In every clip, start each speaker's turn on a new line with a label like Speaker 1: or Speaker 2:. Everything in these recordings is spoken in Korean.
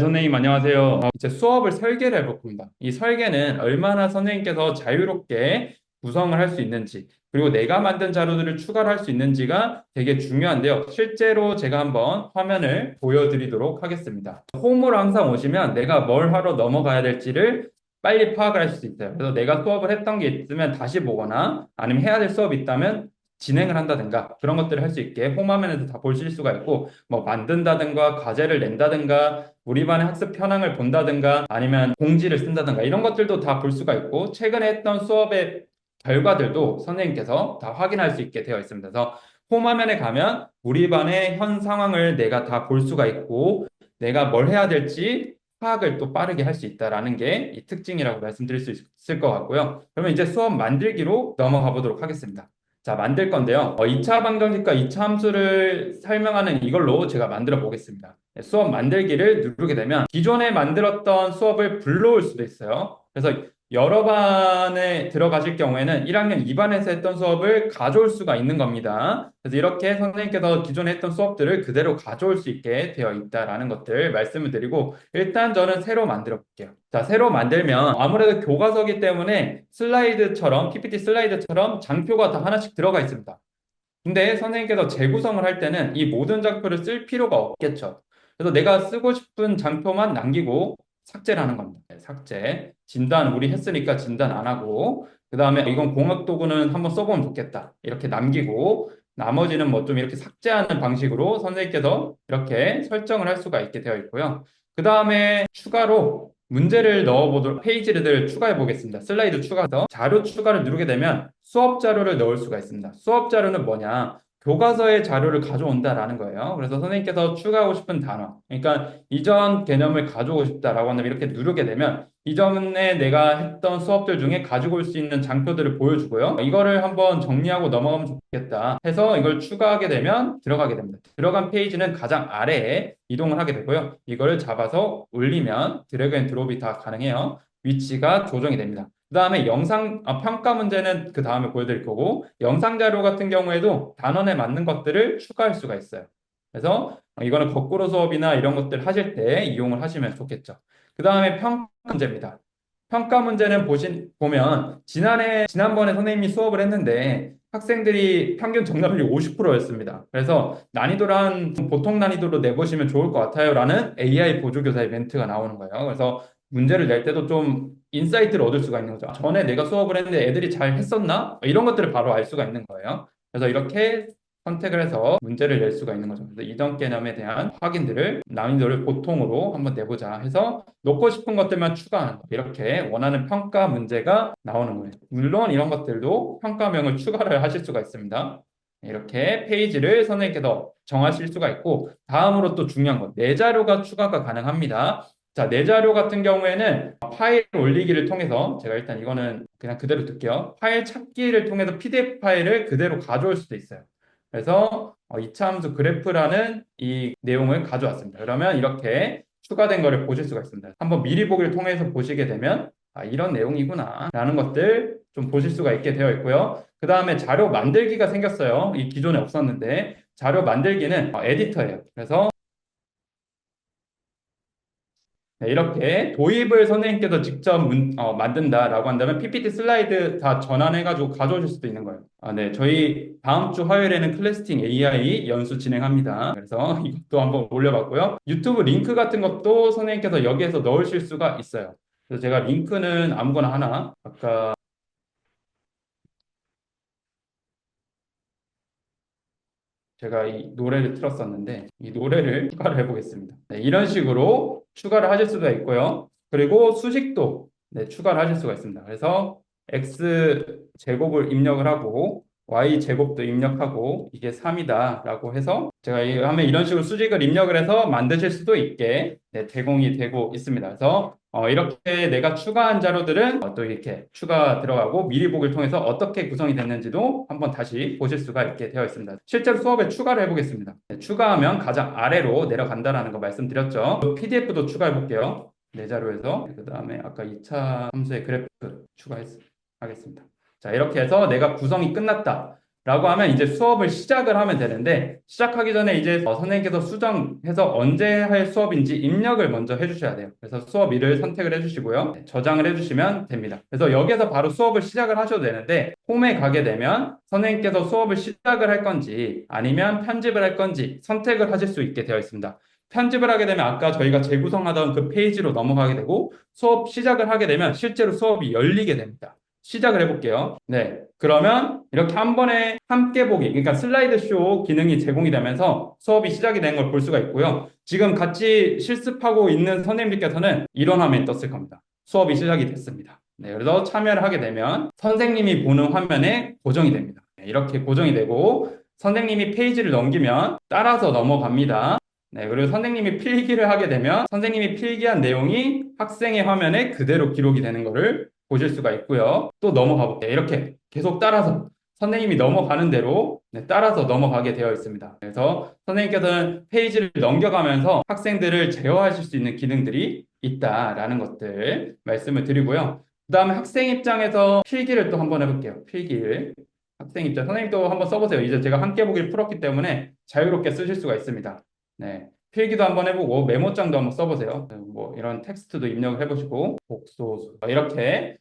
Speaker 1: 선생님 안녕하세요. 이제 수업을 설계를 해볼 겁니다. 이 설계는 얼마나 선생님께서 자유롭게 구성을 할 수 있는지, 그리고 내가 만든 자료들을 추가를 할 수 있는지가 되게 중요한데요. 실제로 제가 한번 화면을 보여드리도록 하겠습니다. 홈으로 항상 오시면 내가 뭘 하러 넘어가야 될지를 빨리 파악을 할 수 있어요. 그래서 내가 수업을 했던 게 있으면 다시 보거나 아니면 해야 될 수업이 있다면 진행을 한다든가 그런 것들을 할 수 있게 홈화면에서 다 보실 수가 있고, 뭐 만든다든가 과제를 낸다든가 우리 반의 학습 현황을 본다든가 아니면 공지를 쓴다든가 이런 것들도 다 볼 수가 있고, 최근에 했던 수업의 결과들도 선생님께서 다 확인할 수 있게 되어 있습니다. 그래서 홈화면에 가면 우리 반의 현 상황을 내가 다 볼 수가 있고, 내가 뭘 해야 될지 파악을 또 빠르게 할 수 있다라는 게 이 특징이라고 말씀드릴 수 있을 것 같고요. 그러면 이제 수업 만들기로 넘어가 보도록 하겠습니다. 자, 만들 건데요. 2차 방정식과 2차 함수를 설명하는 이걸로 제가 만들어 보겠습니다. 수업 만들기를 누르게 되면 기존에 만들었던 수업을 불러올 수도 있어요. 그래서 여러 반에 들어가실 경우에는 1학년 2반에서 했던 수업을 가져올 수가 있는 겁니다. 그래서 이렇게 선생님께서 기존에 했던 수업들을 그대로 가져올 수 있게 되어 있다라는 것들 말씀을 드리고, 일단 저는 새로 만들어 볼게요. 자, 새로 만들면 아무래도 교과서기 때문에 슬라이드처럼, PPT 슬라이드처럼 장표가 다 하나씩 들어가 있습니다. 근데 선생님께서 재구성을 할 때는 이 모든 장표를 쓸 필요가 없겠죠. 그래서 내가 쓰고 싶은 장표만 남기고 삭제를 하는 겁니다. 네, 삭제. 진단 우리 했으니까 진단 안 하고, 그 다음에 이건 공학 도구는 한번 써보면 좋겠다, 이렇게 남기고, 나머지는 뭐 좀 이렇게 삭제하는 방식으로 선생님께서 이렇게 설정을 할 수가 있게 되어 있고요. 그 다음에 추가로 문제를 넣어보도록, 페이지를 추가해 보겠습니다. 슬라이드 추가해서 자료 추가를 누르게 되면 수업 자료를 넣을 수가 있습니다. 수업 자료는 뭐냐? 교과서의 자료를 가져온다라는 거예요. 그래서 선생님께서 추가하고 싶은 단어, 그러니까 이전 개념을 가져오고 싶다라고 한다면 이렇게 누르게 되면 이전에 내가 했던 수업들 중에 가지고 올 수 있는 장표들을 보여주고요. 이거를 한번 정리하고 넘어가면 좋겠다 해서 이걸 추가하게 되면 들어가게 됩니다. 들어간 페이지는 가장 아래에 이동을 하게 되고요. 이거를 잡아서 올리면 드래그 앤 드롭이 다 가능해요. 위치가 조정이 됩니다. 그 다음에 평가 문제는 그 다음에 보여드릴 거고, 영상 자료 같은 경우에도 단원에 맞는 것들을 추가할 수가 있어요. 그래서 이거는 거꾸로 수업이나 이런 것들 하실 때 이용을 하시면 좋겠죠. 그 다음에 평가 문제입니다. 평가 문제는 보면 지난번에 선생님이 수업을 했는데 학생들이 평균 정답률이 50%였습니다. 그래서 난이도를 한 보통 난이도로 내보시면 좋을 것 같아요 라는 AI 보조교사의 멘트가 나오는 거예요. 그래서 문제를 낼 때도 좀 인사이트를 얻을 수가 있는 거죠. 전에 내가 수업을 했는데 애들이 잘 했었나? 이런 것들을 바로 알 수가 있는 거예요. 그래서 이렇게 선택을 해서 문제를 낼 수가 있는 거죠. 그래서 이전 개념에 대한 확인들을 난이도를 보통으로 한번 내보자 해서 놓고 싶은 것들만 추가하는 거. 이렇게 원하는 평가 문제가 나오는 거예요. 물론 이런 것들도 평가명을 추가를 하실 수가 있습니다. 이렇게 페이지를 선생님께서 정하실 수가 있고, 다음으로 또 중요한 건 내 자료가 추가가 가능합니다. 자, 내 자료 같은 경우에는 파일 올리기를 통해서, 제가 일단 이거는 그냥 그대로 둘게요. 파일 찾기를 통해서 PDF 파일을 그대로 가져올 수도 있어요. 그래서 이차함수 그래프라는 이 내용을 가져왔습니다. 그러면 이렇게 추가된 거를 보실 수가 있습니다. 한번 미리 보기를 통해서 보시게 되면 이런 내용이구나 라는 것들 좀 보실 수가 있게 되어 있고요. 그 다음에 자료 만들기가 생겼어요. 이 기존에 없었는데 자료 만들기는 에디터예요. 그래서 네, 이렇게 도입을 선생님께서 직접 만든다라고 한다면 PPT 슬라이드 다 전환해가지고 가져오실 수도 있는 거예요. 네, 저희 다음 주 화요일에는 클래스팅 AI 연수 진행합니다. 그래서 이것도 한번 올려봤고요. 유튜브 링크 같은 것도 선생님께서 여기에서 넣으실 수가 있어요. 그래서 제가 링크는 아무거나 하나, 아까 제가 이 노래를 틀었었는데 이 노래를 추가를 해보겠습니다. 네, 이런 식으로 추가를 하실 수가 있고요. 그리고 수식도 추가를 하실 수가 있습니다. 그래서 x 제곱을 입력을 하고 y 제곱도 입력하고 이게 3이다 라고 해서 제가 하면 이런 식으로 수식을 입력을 해서 만드실 수도 있게 제공이 되고 있습니다. 그래서 이렇게 내가 추가한 자료들은 또 이렇게 추가 들어가고 미리 보기를 통해서 어떻게 구성이 됐는지도 한번 다시 보실 수가 있게 되어 있습니다. 실제로 수업에 추가를 해보겠습니다. 추가하면 가장 아래로 내려간다라는 거 말씀드렸죠. PDF도 추가해 볼게요. 내 자료에서. 그 다음에 아까 2차 함수의 그래프 추가하겠습니다. 자, 이렇게 해서 내가 구성이 끝났다 라고 하면 이제 수업을 시작을 하면 되는데, 시작하기 전에 이제 선생님께서 수정해서 언제 할 수업인지 입력을 먼저 해주셔야 돼요. 그래서 수업일을 선택을 해주시고요. 네, 저장을 해주시면 됩니다. 그래서 여기에서 바로 수업을 시작을 하셔도 되는데, 홈에 가게 되면 선생님께서 수업을 시작을 할 건지 아니면 편집을 할 건지 선택을 하실 수 있게 되어 있습니다. 편집을 하게 되면 아까 저희가 재구성하던 그 페이지로 넘어가게 되고, 수업 시작을 하게 되면 실제로 수업이 열리게 됩니다. 시작을 해볼게요. 네. 그러면 이렇게 한 번에 함께 보기, 그러니까 슬라이드 쇼 기능이 제공이 되면서 수업이 시작이 된 걸 볼 수가 있고요. 지금 같이 실습하고 있는 선생님들께서는 이런 화면이 떴을 겁니다. 수업이 시작이 됐습니다. 네. 그래서 참여를 하게 되면 선생님이 보는 화면에 고정이 됩니다. 네, 이렇게 고정이 되고 선생님이 페이지를 넘기면 따라서 넘어갑니다. 네, 그리고 선생님이 필기를 하게 되면 선생님이 필기한 내용이 학생의 화면에 그대로 기록이 되는 것을 보실 수가 있고요. 또 넘어가 볼게요. 이렇게 계속 따라서 선생님이 넘어가는 대로 따라서 넘어가게 되어 있습니다. 그래서 선생님께서는 페이지를 넘겨가면서 학생들을 제어하실 수 있는 기능들이 있다라는 것들 말씀을 드리고요. 그 다음에 학생 입장에서 필기를 또 한번 해볼게요. 필기를. 학생 입장. 선생님도 한번 써보세요. 이제 제가 함께 보기를 풀었기 때문에 자유롭게 쓰실 수가 있습니다. 네. 필기도 한번 해보고 메모장도 한번 써보세요. 뭐 이런 텍스트도 입력을 해보시고 복소수 이렇게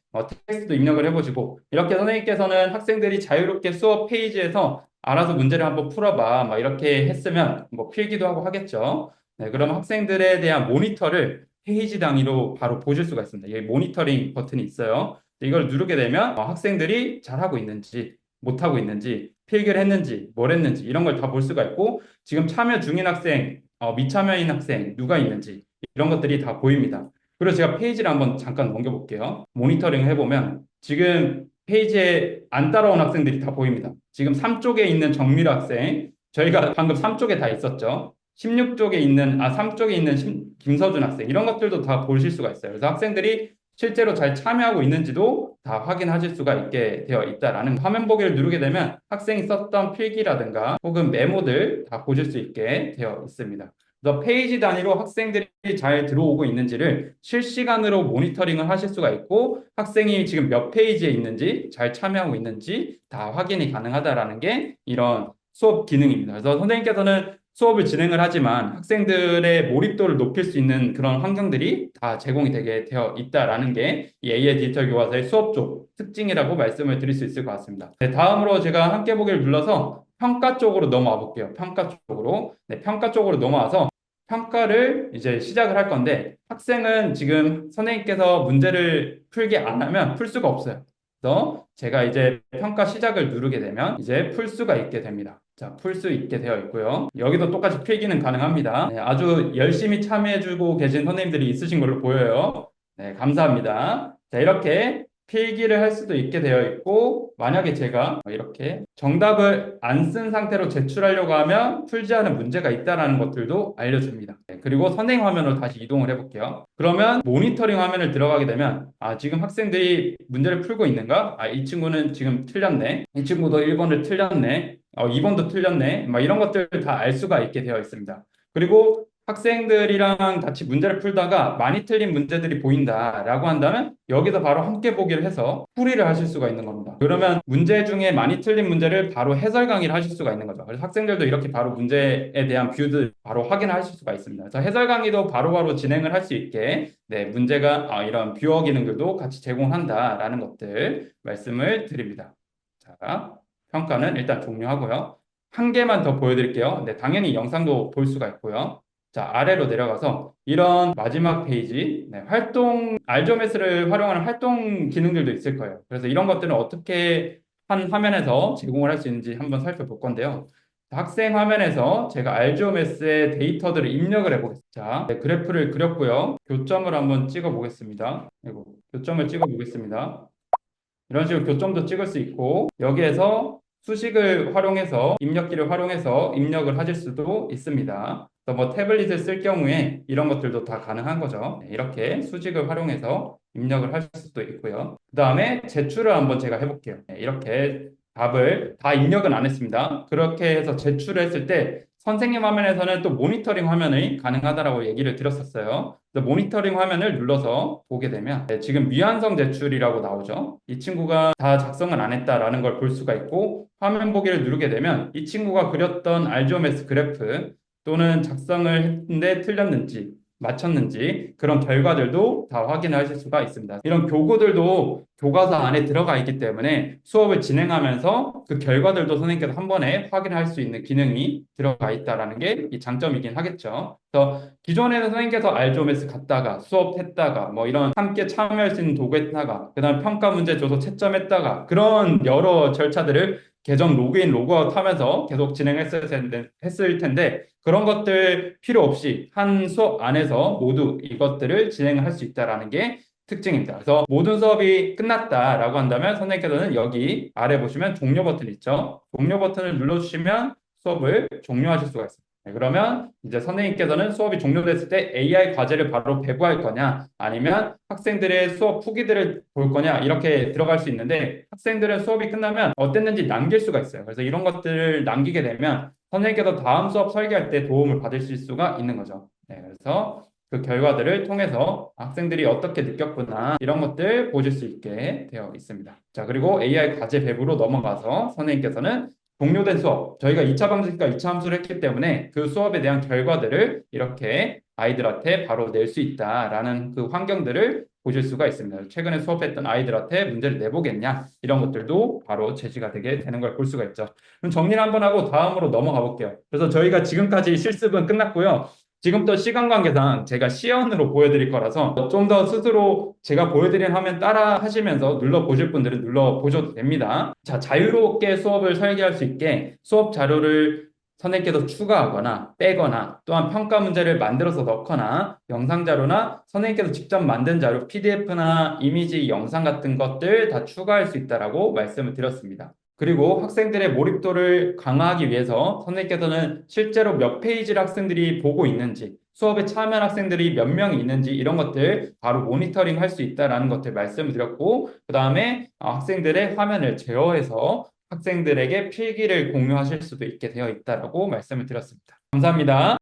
Speaker 1: 텍스트도 입력을 해보시고 이렇게 선생님께서는 학생들이 자유롭게 수업 페이지에서 알아서 문제를 한번 풀어봐 막 이렇게 했으면 뭐 필기도 하고 하겠죠. 네, 그럼 학생들에 대한 모니터를 페이지 단위로 바로 보실 수가 있습니다. 여기 모니터링 버튼이 있어요. 이걸 누르게 되면 학생들이 잘하고 있는지 못하고 있는지 필기를 했는지 뭘 했는지 이런 걸 다 볼 수가 있고 지금 참여 중인 학생, 미참여인 학생 누가 있는지 이런 것들이 다 보입니다. 그리고 제가 페이지를 한번 잠깐 넘겨볼게요. 모니터링을 해보면 지금 페이지에 안 따라온 학생들이 다 보입니다. 지금 3쪽에 있는 정밀 학생, 저희가 방금 3쪽에 다 있었죠. 16쪽에 있는, 3쪽에 있는 김서준 학생, 이런 것들도 다 보실 수가 있어요. 그래서 학생들이 실제로 잘 참여하고 있는지도 다 확인하실 수가 있게 되어 있다라는 화면 보기를 누르게 되면 학생이 썼던 필기라든가 혹은 메모들 다 보실 수 있게 되어 있습니다. 그래서 페이지 단위로 학생들이 잘 들어오고 있는지를 실시간으로 모니터링을 하실 수가 있고 학생이 지금 몇 페이지에 있는지 잘 참여하고 있는지 다 확인이 가능하다라는 게 이런 수업 기능입니다. 그래서 선생님께서는 수업을 진행을 하지만 학생들의 몰입도를 높일 수 있는 그런 환경들이 다 제공이 되게 되어 있다라는 게 이 AI 디지털 교과서의 수업 쪽 특징이라고 말씀을 드릴 수 있을 것 같습니다. 네, 다음으로 제가 함께 보기를 눌러서 평가 쪽으로 넘어와 볼게요. 평가 쪽으로. 네, 평가 쪽으로 넘어와서 평가를 이제 시작을 할 건데 학생은 지금 선생님께서 문제를 풀게 안 하면 풀 수가 없어요. 그래서 제가 이제 평가 시작을 누르게 되면 이제 풀 수가 있게 됩니다. 자, 풀 수 있게 되어 있고요. 여기도 똑같이 필기는 가능합니다. 네, 아주 열심히 참여해주고 계신 선생님들이 있으신 걸로 보여요. 네, 감사합니다. 자, 이렇게 필기를 할 수도 있게 되어 있고, 만약에 제가 이렇게 정답을 안 쓴 상태로 제출하려고 하면 풀지 않은 문제가 있다는 것들도 알려줍니다. 네, 그리고 선행 화면으로 다시 이동을 해볼게요. 그러면 모니터링 화면을 들어가게 되면, 지금 학생들이 문제를 풀고 있는가? 이 친구는 지금 틀렸네. 이 친구도 1번을 틀렸네. 2번도 틀렸네. 막 이런 것들 다 알 수가 있게 되어 있습니다. 그리고 학생들이랑 같이 문제를 풀다가 많이 틀린 문제들이 보인다라고 한다면 여기서 바로 함께 보기를 해서 풀이를 하실 수가 있는 겁니다. 그러면 문제 중에 많이 틀린 문제를 바로 해설 강의를 하실 수가 있는 거죠. 그래서 학생들도 이렇게 바로 문제에 대한 뷰들 바로 확인하실 수가 있습니다. 그래서 해설 강의도 바로바로 진행을 할 수 있게 문제가 이런 뷰어 기능들도 같이 제공한다라는 것들 말씀을 드립니다. 자, 평가는 일단 종료하고요. 한 개만 더 보여드릴게요. 네, 당연히 영상도 볼 수가 있고요. 자, 아래로 내려가서 이런 마지막 페이지, 활동, 알조메스를 활용하는 활동 기능들도 있을 거예요. 그래서 이런 것들은 어떻게 한 화면에서 제공을 할 수 있는지 한번 살펴볼 건데요. 학생 화면에서 제가 알조메스의 데이터들을 입력을 해보겠습니다. 자, 그래프를 그렸고요. 교점을 한번 찍어 보겠습니다. 교점을 찍어 보겠습니다. 이런 식으로 교점도 찍을 수 있고 여기에서 수식을 활용해서 입력기를 활용해서 입력을 하실 수도 있습니다. 또 뭐 태블릿을 쓸 경우에 이런 것들도 다 가능한 거죠. 이렇게 수식을 활용해서 입력을 할 수도 있고요. 그 다음에 제출을 한번 제가 해볼게요. 이렇게 답을 다 입력은 안 했습니다. 그렇게 해서 제출을 했을 때 선생님 화면에서는 또 모니터링 화면이 가능하다라고 얘기를 드렸었어요. 그래서 모니터링 화면을 눌러서 보게 되면 지금 미완성 제출이라고 나오죠. 이 친구가 다 작성을 안 했다라는 걸 볼 수가 있고 화면 보기를 누르게 되면 이 친구가 그렸던 알지오메스 그래프 또는 작성을 했는데 틀렸는지 맞췄는지 그런 결과들도 다 확인하실 수가 있습니다. 이런 교구들도 교과서 안에 들어가 있기 때문에 수업을 진행하면서 그 결과들도 선생님께서 한 번에 확인할 수 있는 기능이 들어가 있다라는 게 이 장점이긴 하겠죠. 그래서 기존에는 선생님께서 알조메스 갔다가 수업했다가 뭐 이런 함께 참여할 수 있는 도구 했다가 그다음 평가 문제 줘서 채점했다가 그런 여러 절차들을 계정 로그인 로그아웃 하면서 계속 했을 텐데 그런 것들 필요 없이 한 수업 안에서 모두 이것들을 진행할 수 있다라는 게 특징입니다. 그래서 모든 수업이 끝났다라고 한다면 선생님께서는 여기 아래 보시면 종료 버튼 있죠. 종료 버튼을 눌러주시면 수업을 종료하실 수가 있습니다. 그러면 이제 선생님께서는 수업이 종료됐을 때 AI 과제를 바로 배부할 거냐 아니면 학생들의 수업 후기들을 볼 거냐 이렇게 들어갈 수 있는데 학생들은 수업이 끝나면 어땠는지 남길 수가 있어요. 그래서 이런 것들을 남기게 되면 선생님께서 다음 수업 설계할 때 도움을 받으실 수가 있는 거죠. 네, 그래서 그 결과들을 통해서 학생들이 어떻게 느꼈구나 이런 것들 보실 수 있게 되어 있습니다. 자, 그리고 AI 과제 배부로 넘어가서 선생님께서는 종료된 수업, 저희가 2차 방식과 2차 함수를 했기 때문에 그 수업에 대한 결과들을 이렇게 아이들한테 바로 낼 수 있다라는 그 환경들을 보실 수가 있습니다. 최근에 수업했던 아이들한테 문제를 내보겠냐 이런 것들도 바로 제시가 되게 되는 걸 볼 수가 있죠. 그럼 정리를 한번 하고 다음으로 넘어가 볼게요. 그래서 저희가 지금까지 실습은 끝났고요. 지금부터 시간 관계상 제가 시연으로 보여드릴 거라서 좀 더 스스로 제가 보여드린 화면 따라 하시면서 눌러보실 분들은 눌러보셔도 됩니다. 자, 자유롭게 수업을 설계할 수 있게 수업 자료를 선생님께서 추가하거나 빼거나 또한 평가 문제를 만들어서 넣거나 영상 자료나 선생님께서 직접 만든 자료 PDF나 이미지, 영상 같은 것들 다 추가할 수 있다라고 말씀을 드렸습니다. 그리고 학생들의 몰입도를 강화하기 위해서 선생님께서는 실제로 몇 페이지를 학생들이 보고 있는지, 수업에 참여한 학생들이 몇 명이 있는지 이런 것들 바로 모니터링 할 수 있다라는 것들 말씀을 드렸고, 그 다음에 학생들의 화면을 제어해서 학생들에게 필기를 공유하실 수도 있게 되어 있다라고 말씀을 드렸습니다. 감사합니다.